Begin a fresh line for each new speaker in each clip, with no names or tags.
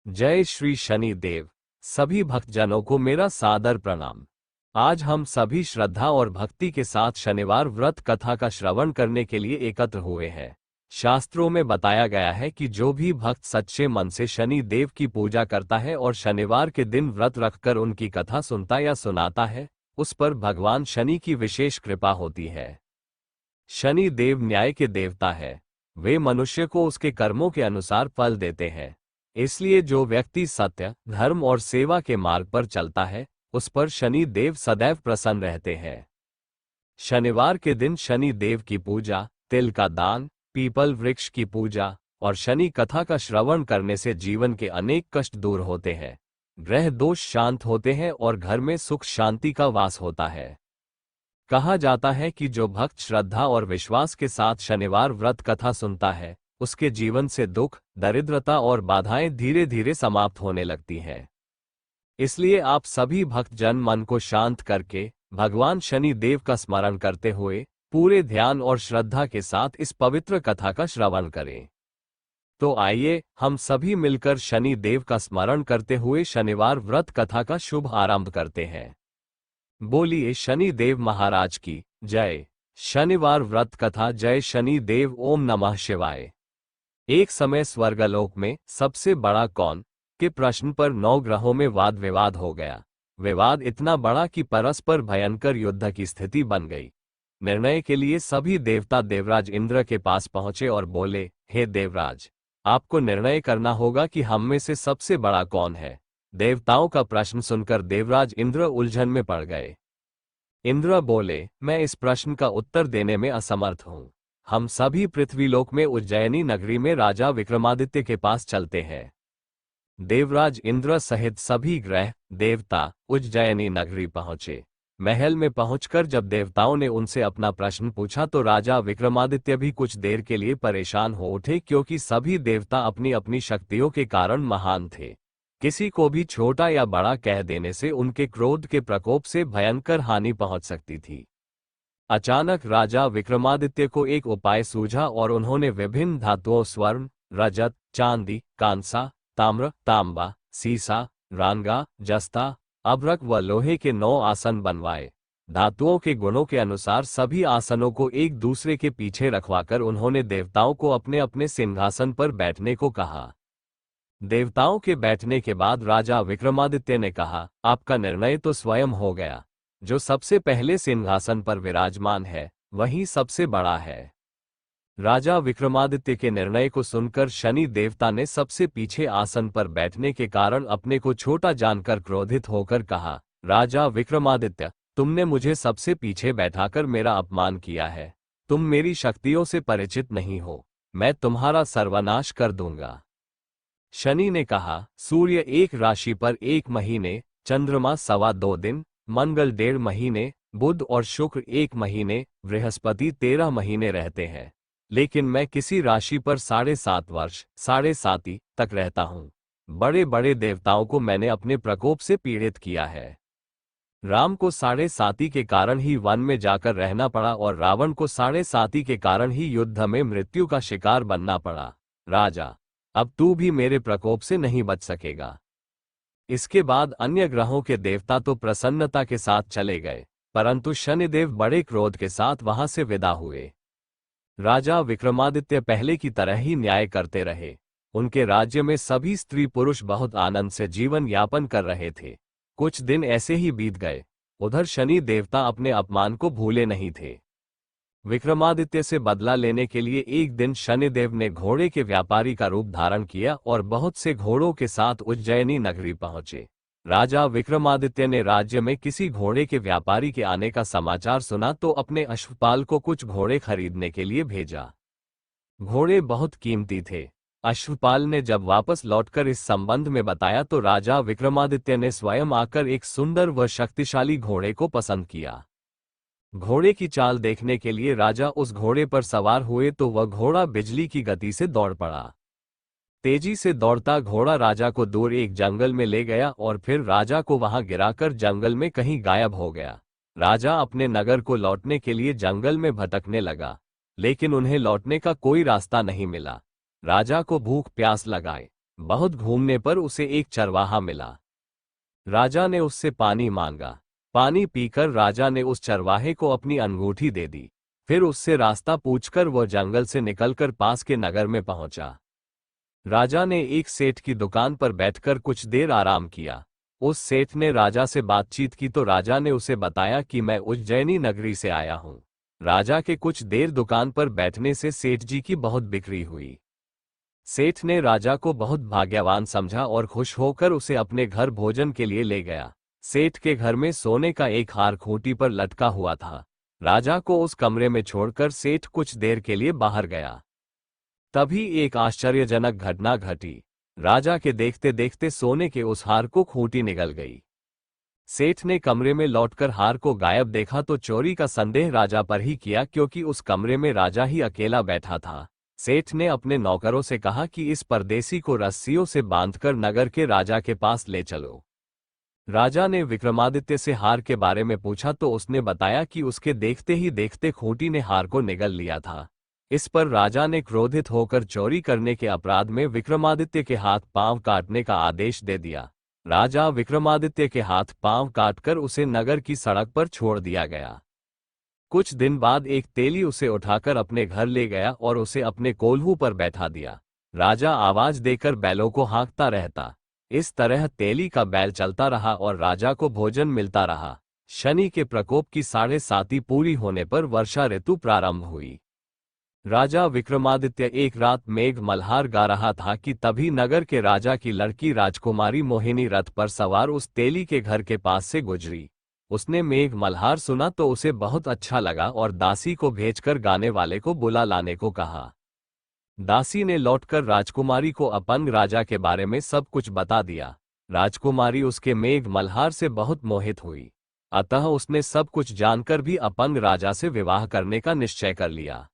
जय श्री शनि देव। सभी भक्तजनों को मेरा सादर प्रणाम। आज हम सभी श्रद्धा और भक्ति के साथ शनिवार व्रत कथा का श्रवण करने के लिए एकत्र हुए हैं। शास्त्रों में बताया गया है कि जो भी भक्त सच्चे मन से शनि देव की पूजा करता है और शनिवार के दिन व्रत रखकर उनकी कथा सुनता या सुनाता है, उस पर भगवान शनि की विशेष कृपा होती है। शनि देव न्याय के देवता है। वे मनुष्य को उसके कर्मों के अनुसार फल देते हैं। इसलिए जो व्यक्ति सत्य, धर्म और सेवा के मार्ग पर चलता है, उस पर शनि देव सदैव प्रसन्न रहते हैं। शनिवार के दिन शनि देव की पूजा, तिल का दान, पीपल वृक्ष की पूजा और शनि कथा का श्रवण करने से जीवन के अनेक कष्ट दूर होते हैं, ग्रह दोष शांत होते हैं और घर में सुख शांति का वास होता है। कहा जाता है कि जो भक्त श्रद्धा और विश्वास के साथ शनिवार व्रत कथा सुनता है, उसके जीवन से दुख, दरिद्रता और बाधाएं धीरे धीरे समाप्त होने लगती हैं। इसलिए आप सभी भक्तजन मन को शांत करके भगवान शनि देव का स्मरण करते हुए पूरे ध्यान और श्रद्धा के साथ इस पवित्र कथा का श्रवण करें। तो आइए हम सभी मिलकर शनि देव का स्मरण करते हुए शनिवार व्रत कथा का शुभ आरंभ करते हैं। बोलिए शनि देव महाराज की जय। शनिवार व्रत कथा। जय शनि देव। ओम नमः शिवाय। एक समय स्वर्गलोक में सबसे बड़ा कौन के प्रश्न पर 9 ग्रहों में वाद विवाद हो गया। विवाद इतना बड़ा कि परस्पर भयंकर युद्ध की स्थिति बन गई। निर्णय के लिए सभी देवता देवराज इंद्र के पास पहुंचे और बोले, हे देवराज, आपको निर्णय करना होगा कि हम में से सबसे बड़ा कौन है। देवताओं का प्रश्न सुनकर देवराज इंद्र उलझन में पड़ गए। इंद्र बोले, मैं इस प्रश्न का उत्तर देने में असमर्थ हूं। हम सभी पृथ्वीलोक में उज्जैनी नगरी में राजा विक्रमादित्य के पास चलते हैं। देवराज इंद्र सहित सभी ग्रह देवता उज्जैनी नगरी पहुंचे। महल में पहुंचकर जब देवताओं ने उनसे अपना प्रश्न पूछा तो राजा विक्रमादित्य भी कुछ देर के लिए परेशान हो उठे, क्योंकि सभी देवता अपनी अपनी शक्तियों के कारण महान थे। किसी को भी छोटा या बड़ा कह देने से उनके क्रोध के प्रकोप से भयंकर हानि पहुंच सकती थी। अचानक राजा विक्रमादित्य को एक उपाय सूझा और उन्होंने विभिन्न धातुओं स्वर्ण, रजत, चांदी, कांसा, ताम्र, तांबा, सीसा, रांगा, जस्ता, अभ्रक व लोहे के 9 आसन बनवाए। धातुओं के गुणों के अनुसार सभी आसनों को एक दूसरे के पीछे रखवाकर उन्होंने देवताओं को अपने अपने सिंहासन पर बैठने को कहा। देवताओं के बैठने के बाद राजा विक्रमादित्य ने कहा, आपका निर्णय तो स्वयं हो गया। जो सबसे पहले सिंहासन पर विराजमान है, वही सबसे बड़ा है। राजा विक्रमादित्य के निर्णय को सुनकर शनि देवता ने सबसे पीछे आसन पर बैठने के कारण अपने को छोटा जानकर क्रोधित होकर कहा, राजा विक्रमादित्य, तुमने मुझे सबसे पीछे बैठाकर मेरा अपमान किया है। तुम मेरी शक्तियों से परिचित नहीं हो। मैं तुम्हारा सर्वनाश कर दूंगा। शनि ने कहा, सूर्य एक राशि पर 1 महीने, चंद्रमा 2.25 दिन, मंगल 1.5 महीने, बुध और शुक्र 1 महीने, बृहस्पति 13 महीने रहते हैं। लेकिन मैं किसी राशि पर 7.5 वर्ष 7.5 तक रहता हूँ। बड़े बड़े देवताओं को मैंने अपने प्रकोप से पीड़ित किया है। राम को 7.5 के कारण ही वन में जाकर रहना पड़ा और रावण को 7.5 के कारण ही युद्ध में मृत्यु का शिकार बनना पड़ा। राजा, अब तू भी मेरे प्रकोप से नहीं बच सकेगा। इसके बाद अन्य ग्रहों के देवता तो प्रसन्नता के साथ चले गए, परंतु शनिदेव बड़े क्रोध के साथ वहां से विदा हुए। राजा विक्रमादित्य पहले की तरह ही न्याय करते रहे। उनके राज्य में सभी स्त्री पुरुष बहुत आनंद से जीवन यापन कर रहे थे। कुछ दिन ऐसे ही बीत गए। उधर शनि देवता अपने अपमान को भूले नहीं थे। विक्रमादित्य से बदला लेने के लिए एक दिन शनिदेव ने घोड़े के व्यापारी का रूप धारण किया और बहुत से घोड़ों के साथ उज्जैनी नगरी पहुंचे। राजा विक्रमादित्य ने राज्य में किसी घोड़े के व्यापारी के आने का समाचार सुना तो अपने अश्वपाल को कुछ घोड़े खरीदने के लिए भेजा। घोड़े बहुत कीमती थे। अश्वपाल ने जब वापस लौटकर इस संबंध में बताया तो राजा विक्रमादित्य ने स्वयं आकर एक सुंदर व शक्तिशाली घोड़े को पसंद किया। घोड़े की चाल देखने के लिए राजा उस घोड़े पर सवार हुए तो वह घोड़ा बिजली की गति से दौड़ पड़ा। तेजी से दौड़ता घोड़ा राजा को दूर एक जंगल में ले गया और फिर राजा को वहां गिराकर जंगल में कहीं गायब हो गया। राजा अपने नगर को लौटने के लिए जंगल में भटकने लगा, लेकिन उन्हें लौटने का कोई रास्ता नहीं मिला। राजा को भूख प्यास लगाए। बहुत घूमने पर उसे एक चरवाहा मिला। राजा ने उससे पानी मांगा। पानी पीकर राजा ने उस चरवाहे को अपनी अंगूठी दे दी। फिर उससे रास्ता पूछकर वह जंगल से निकलकर पास के नगर में पहुंचा। राजा ने एक सेठ की दुकान पर बैठकर कुछ देर आराम किया। उस सेठ ने राजा से बातचीत की तो राजा ने उसे बताया कि मैं उज्जैनी नगरी से आया हूं। राजा के कुछ देर दुकान पर बैठने से सेठ जी की बहुत बिक्री हुई। सेठ ने राजा को बहुत भाग्यवान समझा और खुश होकर उसे अपने घर भोजन के लिए ले गया। सेठ के घर में सोने का एक हार खूंटी पर लटका हुआ था। राजा को उस कमरे में छोड़कर सेठ कुछ देर के लिए बाहर गया। तभी एक आश्चर्यजनक घटना घटी। राजा के देखते देखते सोने के उस हार को खूंटी निगल गई। सेठ ने कमरे में लौटकर हार को गायब देखा तो चोरी का संदेह राजा पर ही किया, क्योंकि उस कमरे में राजा ही अकेला बैठा था। सेठ ने अपने नौकरों से कहा कि इस परदेसी को रस्सियों से बांधकर नगर के राजा के पास ले चलो। राजा ने विक्रमादित्य से हार के बारे में पूछा तो उसने बताया कि उसके देखते ही देखते खूंटी ने हार को निगल लिया था। इस पर राजा ने क्रोधित होकर चोरी करने के अपराध में विक्रमादित्य के हाथ पांव काटने का आदेश दे दिया। राजा विक्रमादित्य के हाथ पांव काटकर उसे नगर की सड़क पर छोड़ दिया गया। कुछ दिन बाद एक तेली उसे उठाकर अपने घर ले गया और उसे अपने कोल्हू पर बैठा दिया। राजा आवाज देकर बैलों को हाँकता रहता। इस तरह तेली का बैल चलता रहा और राजा को भोजन मिलता रहा। शनि के प्रकोप की 7.5 पूरी होने पर वर्षा ऋतु प्रारंभ हुई। राजा विक्रमादित्य एक रात मेघ मल्हार गा रहा था कि तभी नगर के राजा की लड़की राजकुमारी मोहिनी रथ पर सवार उस तेली के घर के पास से गुजरी। उसने मेघ मल्हार सुना तो उसे बहुत अच्छा लगा और दासी को भेजकर गाने वाले को बुला लाने को कहा। दासी ने लौटकर राजकुमारी को अपंग राजा के बारे में सब कुछ बता दिया। राजकुमारी उसके मेघ मल्हार से बहुत मोहित हुई, अतः उसने सब कुछ जानकर भी अपंग राजा से विवाह करने का निश्चय कर लिया।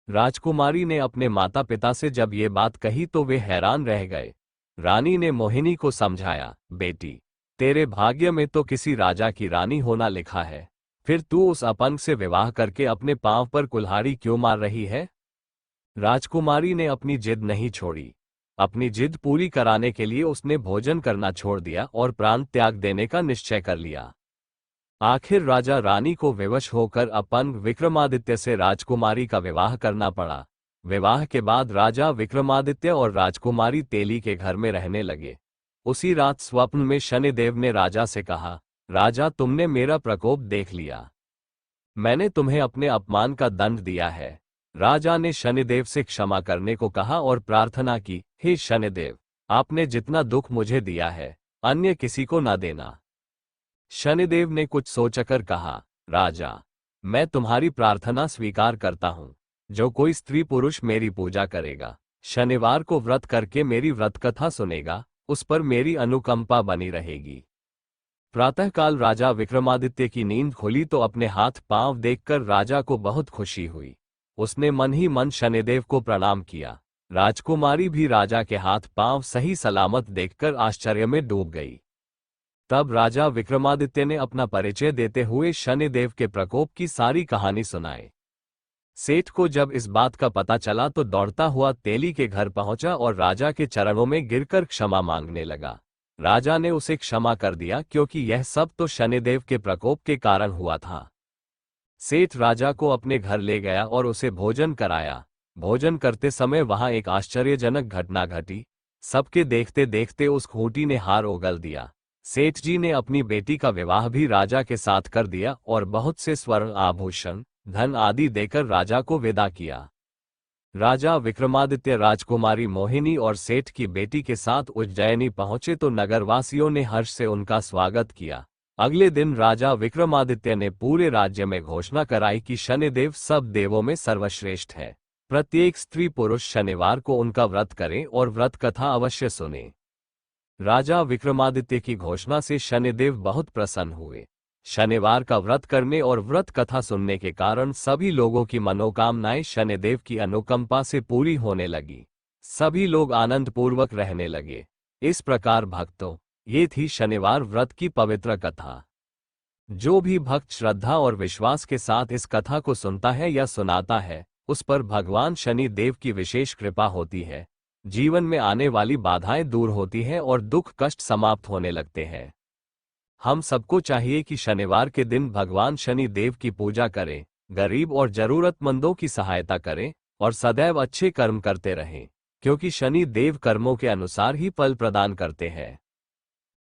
राजकुमारी ने अपने माता पिता से जब ये बात कही तो वे हैरान रह गए। रानी ने मोहिनी को समझाया, बेटी, तेरे भाग्य में तो किसी राजा की रानी होना लिखा है, फिर तू उस अपंग से विवाह करके अपने पांव पर कुल्हाड़ी क्यों मार रही है? राजकुमारी ने अपनी जिद नहीं छोड़ी। अपनी जिद पूरी कराने के लिए उसने भोजन करना छोड़ दिया और प्राण त्याग देने का निश्चय कर लिया। आखिर राजा रानी को विवश होकर अपंग विक्रमादित्य से राजकुमारी का विवाह करना पड़ा। विवाह के बाद राजा विक्रमादित्य और राजकुमारी तेली के घर में रहने लगे। उसी रात स्वप्न में शनिदेव ने राजा से कहा, राजा, तुमने मेरा प्रकोप देख लिया। मैंने तुम्हें अपने अपमान का दंड दिया है। राजा ने शनिदेव से क्षमा करने को कहा और प्रार्थना की, हे शनिदेव, आपने जितना दुख मुझे दिया है अन्य किसी को न देना। शनिदेव ने कुछ सोचकर कहा, राजा, मैं तुम्हारी प्रार्थना स्वीकार करता हूं। जो कोई स्त्री पुरुष मेरी पूजा करेगा, शनिवार को व्रत करके मेरी व्रत कथा सुनेगा, उस पर मेरी अनुकंपा बनी रहेगी। प्रातःकाल राजा विक्रमादित्य की नींद खुली तो अपने हाथ पांव देखकर राजा को बहुत खुशी हुई। उसने मन ही मन शनिदेव को प्रणाम किया। राजकुमारी भी राजा के हाथ पांव सही सलामत देखकर आश्चर्य में डूब गई। तब राजा विक्रमादित्य ने अपना परिचय देते हुए शनिदेव के प्रकोप की सारी कहानी सुनाई। सेठ को जब इस बात का पता चला तो दौड़ता हुआ तेली के घर पहुंचा और राजा के चरणों में गिरकर क्षमा मांगने लगा। राजा ने उसे क्षमा कर दिया, क्योंकि यह सब तो शनिदेव के प्रकोप के कारण हुआ था। सेठ राजा को अपने घर ले गया और उसे भोजन कराया। भोजन करते समय वहां एक आश्चर्यजनक घटना घटी। सबके देखते देखते उस खूंटी ने हार उगल दिया। सेठ जी ने अपनी बेटी का विवाह भी राजा के साथ कर दिया और बहुत से स्वर्ण आभूषण, धन आदि देकर राजा को विदा किया। राजा विक्रमादित्य राजकुमारी मोहिनी और सेठ की बेटी के साथ उज्जैनी पहुंचे तो नगरवासियों ने हर्ष से उनका स्वागत किया। अगले दिन राजा विक्रमादित्य ने पूरे राज्य में घोषणा कराई कि शनिदेव सब देवों में सर्वश्रेष्ठ है। प्रत्येक स्त्री पुरुष शनिवार को उनका व्रत करें और व्रत कथा अवश्य सुने। राजा विक्रमादित्य की घोषणा से शनिदेव बहुत प्रसन्न हुए। शनिवार का व्रत करने और व्रत कथा सुनने के कारण सभी लोगों की मनोकामनाएं शनिदेव की अनुकंपा से पूरी होने लगी। सभी लोग आनंदपूर्वक रहने लगे। इस प्रकार भक्तों, ये थी शनिवार व्रत की पवित्र कथा। जो भी भक्त श्रद्धा और विश्वास के साथ इस कथा को सुनता है या सुनाता है, उस पर भगवान शनि देव की विशेष कृपा होती है। जीवन में आने वाली बाधाएं दूर होती हैं और दुख कष्ट समाप्त होने लगते हैं। हम सबको चाहिए कि शनिवार के दिन भगवान शनि देव की पूजा करें, गरीब और जरूरतमंदों की सहायता करें और सदैव अच्छे कर्म करते रहें, क्योंकि शनि देव कर्मों के अनुसार ही फल प्रदान करते हैं।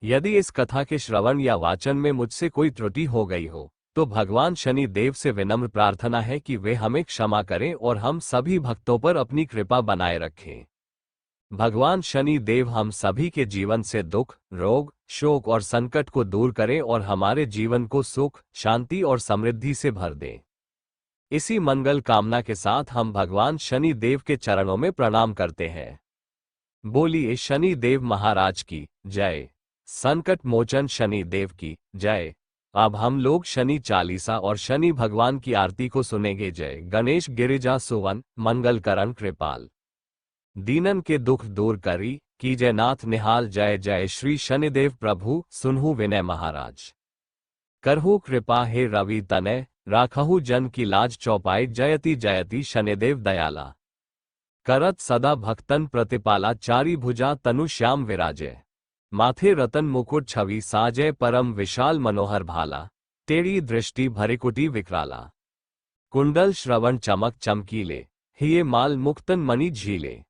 यदि इस कथा के श्रवण या वाचन में मुझसे कोई त्रुटि हो गई हो, तो भगवान शनि देव से विनम्र प्रार्थना है कि वे हमें क्षमा करें और हम सभी भक्तों पर अपनी कृपा बनाए रखें। भगवान शनि देव हम सभी के जीवन से दुख, रोग, शोक और संकट को दूर करें और हमारे जीवन को सुख, शांति और समृद्धि से भर दें। इसी मंगल कामना के साथ हम भगवान शनि देव के चरणों में प्रणाम करते हैं। बोलिए शनि देव महाराज की जय। संकट मोचन शनि देव की जय। अब हम लोग शनि चालीसा और शनि भगवान की आरती को सुनेंगे। जय गणेश गिरिजा सुवन मंगल करण कृपाल, दीनन के दुख दूर करी, कीजय नाथ निहाल। जय जय श्री शनिदेव प्रभु सुनहु विनय महाराज। करहु कृपा हे रवि तनय, राखहु जन की लाज चौपाई। जयति जयति शनिदेव दयाला, करत सदा भक्तन प्रतिपाला। चारी भुजा तनु श्याम विराजय, माथे रतन मुकुट छवि साजय। परम विशाल मनोहर भाला, टेढ़ी दृष्टि भरिकुटी विकराला। कुंडल श्रवण चमक चमकीले, हिये माल मुक्तन मणि झीले।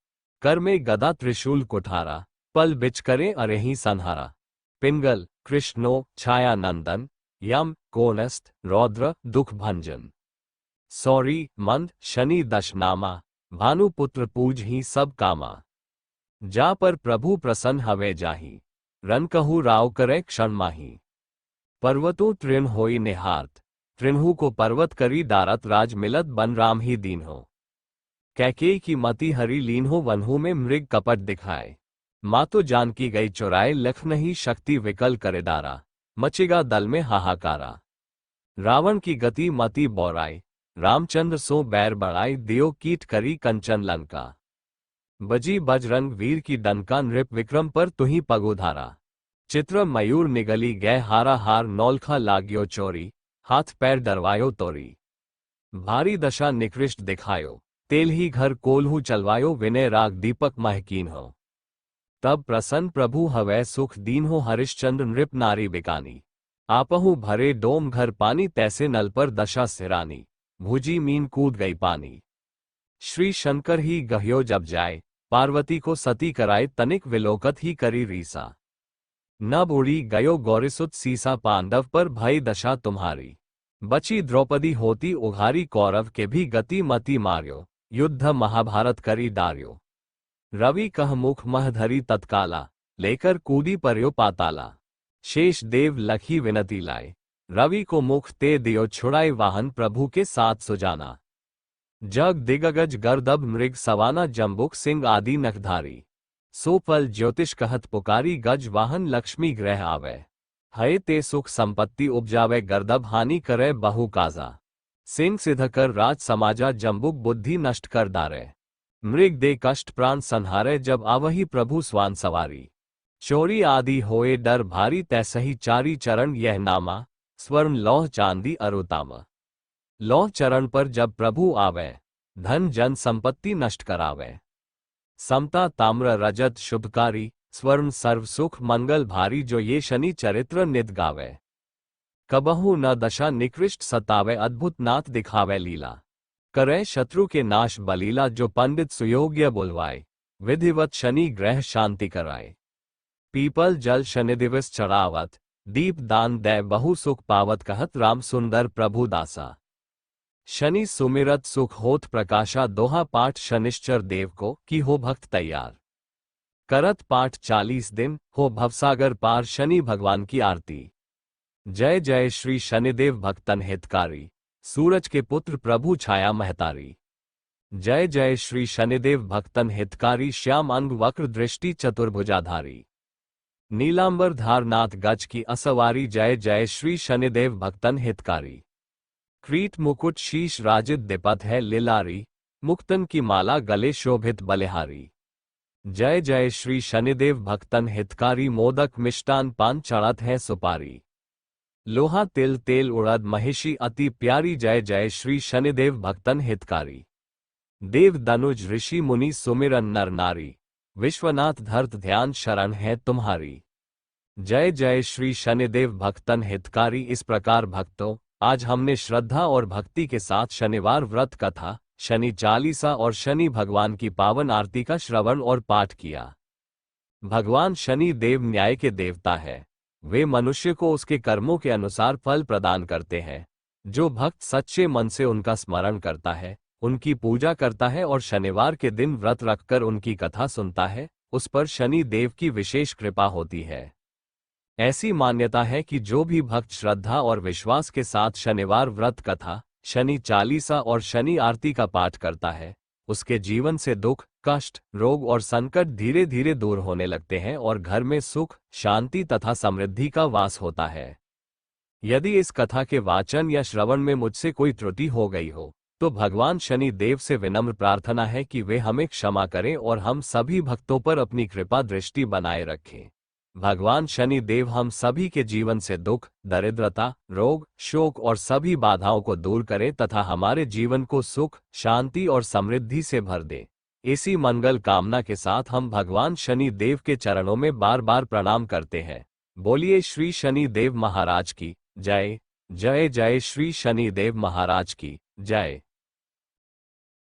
कर में गदा त्रिशूल कुठारा, पल बिच करे अरेही संहारा। पिंगल कृष्णो छाया नंदन, यम कोनस्त रौद्र दुख भंजन। सौरी मंद शनि दशनामा, भानुपुत्र पूज ही सब कामा। जा पर प्रभु प्रसन्न हवे जाही, रन कहू राव करे क्षण माही। पर्वतों तृण होई निहारत, तृणहु को पर्वत करी डारत। राज मिलत बन राम ही दीन हो, कैकेयी की मति हरि लीन हो। वनहु में मृग कपट दिखाए, मातो जानकी गई चुराए। लख नहीं शक्ति विकल करे दारा, मचेगा दल में हाहाकारा। रावण की गति मति बौराई, रामचंद्र सो बैर बढ़ाई। दियो कीट करी कंचन लंका, बजी बजरंग वीर की डंका। नृप विक्रम पर तुही पगुधारा, चित्र मयूर निगली गए हारा हार। नौलखा लाग्यो चोरी, हाथ पैर डरवायो तोरी। भारी दशा निकृष्ट दिखायो, तेल ही घर कोल्हू चलवायो। विनय राग दीपक महकीन हो, तब प्रसन्न प्रभु हवै सुख दीन हो। हरिश्चंद्र नृप नारी बिकानी, आपहु भरे डोम घर पानी। तैसे नल पर दशा सिरानी, भुजी मीन कूद गई पानी। श्री शंकर ही गह्यो जब जाए, पार्वती को सती कराए। तनिक विलोकत ही करी रीसा, नभ उड़ी गयो गौरीसुत सीसा। पांडव पर भई दशा तुम्हारी, बची द्रौपदी होती उघारी। कौरव के भी गति मति मार्यो, युद्ध महाभारत करी डार्यो। रवि कह मुख मह धरी तत्काला, लेकर कूदी पर्यो पाताला। शेष देव लखी विनती लाए, रवि को मुख ते दियो छुड़ाए। वाहन प्रभु के साथ सुजाना, जग दिगगज गर्दभ मृग सवाना। जम्बुक सिंह आदि नखधारी, सो पल ज्योतिष कहत पुकारी। गज वाहन लक्ष्मी ग्रह आवे, हये ते सुख संपत्ति उपजावे। गर्दभ हानि करे बहु काजा, सिंह सिद्ध कर राज समाजा। जम्बुक बुद्धि नष्ट कर दारे, मृग दे कष्ट प्राण संहारे। जब आवही प्रभु स्वान सवारी, चोरी आदि होए डर भारी। तैसही चारी चरण यह नामा, स्वर्ण लौह चांदी अरुतामा। लौह चरण पर जब प्रभु आवे, धन जन संपत्ति नष्ट करावे। समता ताम्र रजत शुभकारी, स्वर्ण सर्व सुख मंगल भारी। जो ये शनि चरित्र नित गावे, कबहु न दशा निकृष्ट सतावे। अद्भुत नाथ दिखावे लीला, करे शत्रु के नाश बलीला। जो पंडित सुयोग्य बुलवाए, विधिवत शनि ग्रह शांति कराए। पीपल जल शनि दिवस चढ़ावत, दीप दान दे बहु सुख पावत। कहत राम सुंदर प्रभु दासा, शनि सुमिरत सुख होत प्रकाशा। दोहा पाठ शनिश्चर देव को की हो भक्त तैयार, करत पाठ 40 दिन हो भवसागर पार। शनि भगवान की आरती। जय जय श्री शनिदेव भक्तन हितकारी, सूरज के पुत्र प्रभु छाया महतारी। जय जय श्री शनिदेव भक्तन हितकारी, श्याम अंग वक्र दृष्टि चतुर्भुजाधारी। नीलांबर धारनाथ गज की असवारी। जय जय श्री शनिदेव भक्तन हितकारी, क्रीट मुकुट शीश राजित दिपत है लिलारी। मुक्तन की माला गले शोभित बलिहारी। जय जय श्री शनिदेव भक्तन हितकारी, मोदक मिष्टान पान चढ़त है सुपारी। लोहा तिल तेल उड़द महिषी अति प्यारी। जय जय श्री शनिदेव भक्तन हितकारी, देव दनुज ऋषि मुनि सुमिरन नर नारी। विश्वनाथ धर्त ध्यान शरण है तुम्हारी। जय जय श्री शनिदेव भक्तन हितकारी। इस प्रकार भक्तों, आज हमने श्रद्धा और भक्ति के साथ शनिवार व्रत कथा, शनि चालीसा और शनि भगवान की पावन आरती का श्रवण और पाठ किया। भगवान शनि देव न्याय के देवता है। वे मनुष्य को उसके कर्मों के अनुसार फल प्रदान करते हैं। जो भक्त सच्चे मन से उनका स्मरण करता है, उनकी पूजा करता है और शनिवार के दिन व्रत रखकर उनकी कथा सुनता है, उस पर शनि देव की विशेष कृपा होती है। ऐसी मान्यता है कि जो भी भक्त श्रद्धा और विश्वास के साथ शनिवार व्रत कथा, शनि चालीसा और शनि आरती का पाठ करता है, उसके जीवन से दुख, कष्ट, रोग और संकट धीरे धीरे दूर होने लगते हैं और घर में सुख, शांति तथा समृद्धि का वास होता है। यदि इस कथा के वाचन या श्रवण में मुझसे कोई त्रुटि हो गई हो, तो भगवान शनि देव से विनम्र प्रार्थना है कि वे हमें क्षमा करें और हम सभी भक्तों पर अपनी कृपा दृष्टि बनाए रखें। भगवान शनि देव हम सभी के जीवन से दुख, दरिद्रता, रोग, शोक और सभी बाधाओं को दूर करें तथा हमारे जीवन को सुख, शांति और समृद्धि से भर दे। इसी मंगल कामना के साथ हम भगवान शनि देव के चरणों में बार बार प्रणाम करते हैं। बोलिए श्री शनि देव महाराज की जय। जय जय श्री शनि देव महाराज की जय।